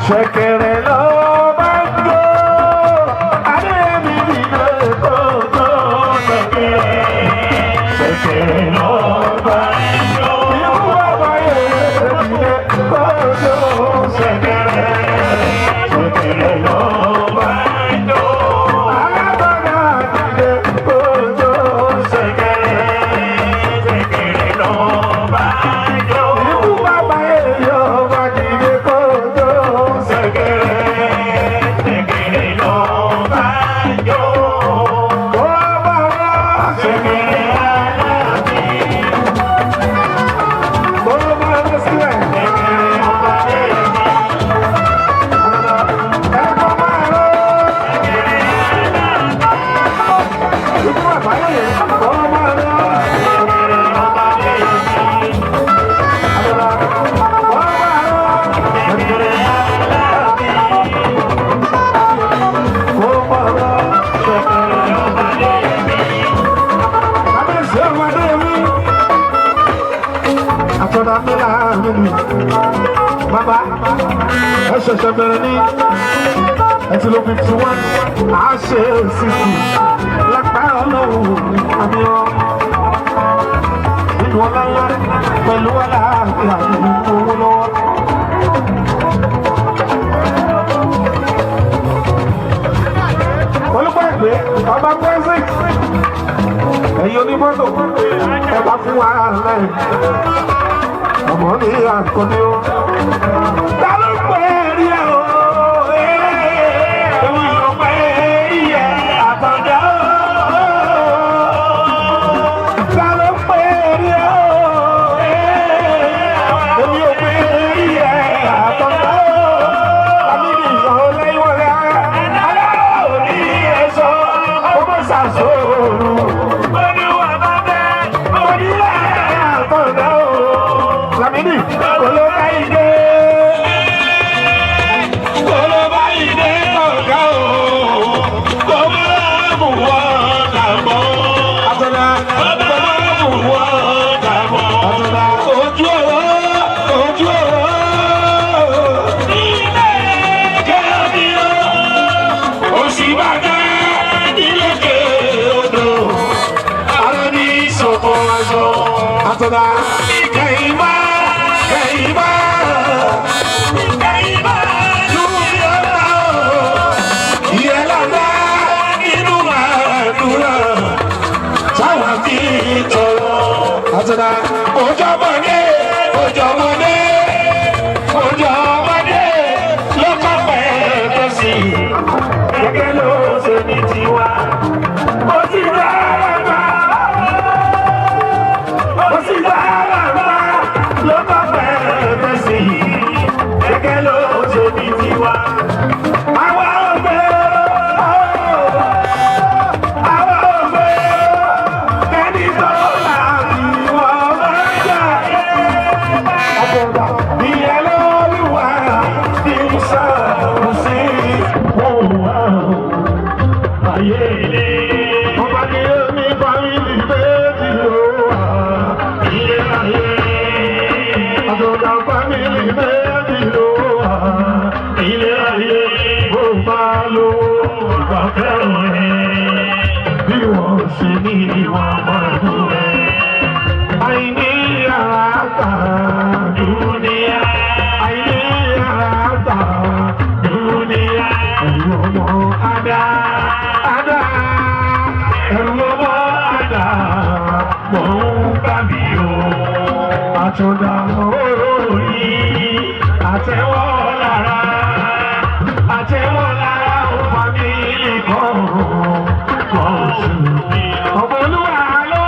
ṣẹ̀kẹ̀rẹ̀ ló bá ń jó adéyẹmí nílé kókó ṣẹ̀kẹ̀rẹ̀ ló bá ń jó ikú bàbá yẹn nílé kókó ṣẹ̀kẹ̀rẹ̀ ló bá ń jó alábàdà nílé kókó ṣẹ̀kẹ̀rẹ̀ ló bá ń jó ikú bàbá yẹn yóò bá nílé kókó ṣẹ̀kẹ̀rẹ̀ ló bá ń jó kó bàbá ṣẹ̀kẹ̀rẹ̀ alábí kó bàbá sílẹ̀ ṣẹ̀kẹ̀rẹ̀ ló bá ń jó. Baba, ẹ ṣẹ̀ṣẹ̀ bẹ̀rẹ̀ ní ẹtì ló 51 à ṣe 60 lágbára Ọlọ́run àmì ọ nínú ọlọ́lá pẹ̀lú aláàbíà nínú owó lọ́wọ́. olùkọ́ ìgbé ọba pẹ́sìk ẹ̀yin onímọ́tò ẹ bá fún wa lẹ́yìn ọmọ ní àkọ́ni ó. ta ló pè é rí ẹ o? èmi ò pè é yẹ àtọ̀dá o. ta ló pè é rí ẹ o? èmi ò pè é yẹ àtọ̀dá o. àmì nìyàn lẹ́yìn wọlé aláwọ̀ ní ẹ̀ṣọ́ ọmọ ṣàṣòro. oníwà bá bẹ́ẹ̀ onílẹ̀ àtọ̀dá o. Lamini, koloba ide, ọ̀gá o, kọ́mọ́lá mú wọ́n dàbọ̀. Àtọ̀dá, kọ́mọ́lá mú wọ́n dàbọ̀. Àtọ̀dá, ojú ọ̀rọ̀. Ilé kẹ́mi o, òsì bàjẹ́ nílẹ̀kẹ̀ odò. Àrùn ní ìṣòfò aṣọ. Àtọ̀dá, kẹ́yìn bá. Àtọ̀dá ojọ́mọdé lọ́kọ̀ pẹ̀lú sí gẹ́gẹ́ ló ṣe ní tiwa. Ó sì dára gbà lọ́kọ̀ pẹ̀lú sí gẹ́gẹ́ ló ṣe ní tiwa. Bí wọ́n ṣe ní ìwọ̀n ọmọdé rẹ̀, àìní àràtà dúníà, ẹ̀rù ọmọ Adá, mọ̀ ń bá mi o, àtọ̀dá orí, àtẹ́wọ́ lára, ó fà mí nìkan. Ọmọlúwà ló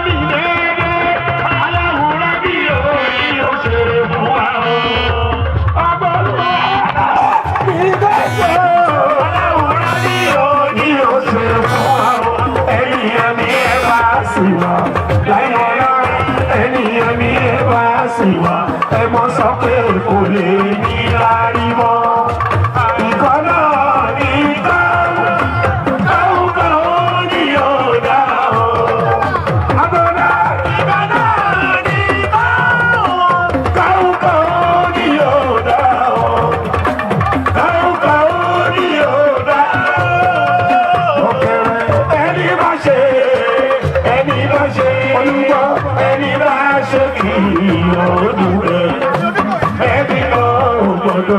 ní dédé, aláwòrán bí òní ó ṣe fún wa o. Ọmọlúwà ní dédé, aláwòrán bí òní ó ṣe fún wa o. Ènìyàn mi ẹ bá sì wá, láìwọ̀lá, ènìyàn mi ẹ bá sì wá, ẹ mọ́ sọ pé kò lè ní lárí mọ́.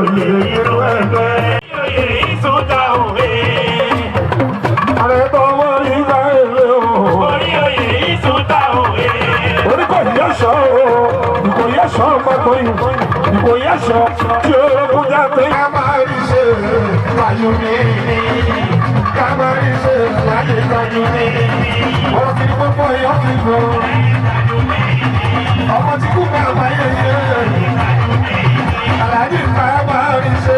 oyè inú ẹgbẹ́. Oyè ìsúta òwe. Ààrẹ tọmọ ìgbà èlé o. Orí oyè ìsúta òwe. Orí kò yẹ sọ o, ìkò yẹ sọ ọmọkùn yìí, ìkò yẹ sọ tí olókùn jáde. Ká máa rí ṣe wáyú mi, ká máa rí ṣe láti tọ́jú mi. Ọ̀rọ̀ kìí gbogbo ìyọ́ kìí gbọ́. Ọmọ tí kú bá wáyé yé. Àlàyé ká máa rí ṣe